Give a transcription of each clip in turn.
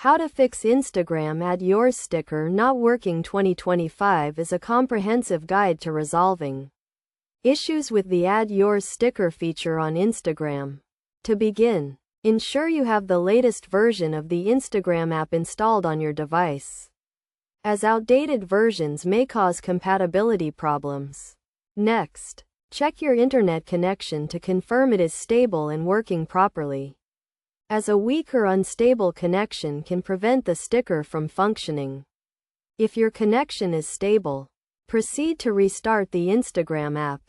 How to Fix Instagram Add Yours Sticker Not Working 2025 is a comprehensive guide to resolving issues with the Add Yours sticker feature on Instagram. To begin, ensure you have the latest version of the Instagram app installed on your device, as outdated versions may cause compatibility problems. Next, check your internet connection to confirm it is stable and working properly, as a weak or unstable connection can prevent the sticker from functioning. If your connection is stable, proceed to restart the Instagram app,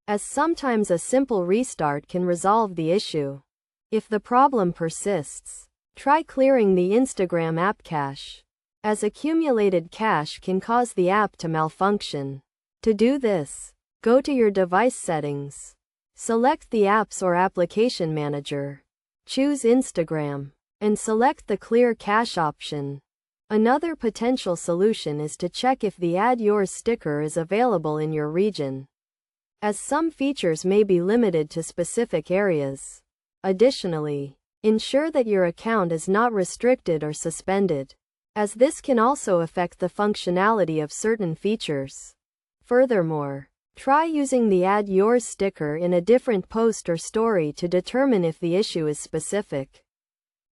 as sometimes a simple restart can resolve the issue. If the problem persists, try clearing the Instagram app cache, as accumulated cache can cause the app to malfunction. To do this, go to your device settings, select the Apps or Application Manager, choose Instagram, and select the Clear Cache option. Another potential solution is to check if the Add Yours sticker is available in your region, as some features may be limited to specific areas. Additionally, ensure that your account is not restricted or suspended, as this can also affect the functionality of certain features. Furthermore, try using the Add Yours sticker in a different post or story to determine if the issue is specific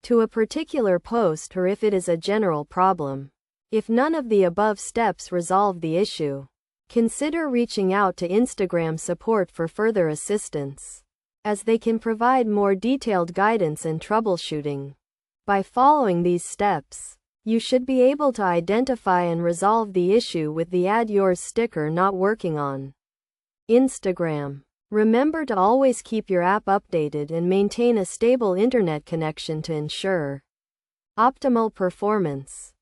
to a particular post or if it is a general problem. If none of the above steps resolve the issue, consider reaching out to Instagram support for further assistance, as they can provide more detailed guidance and troubleshooting. By following these steps, you should be able to identify and resolve the issue with the Add Yours sticker not working on Instagram. Remember to always keep your app updated and maintain a stable internet connection to ensure optimal performance.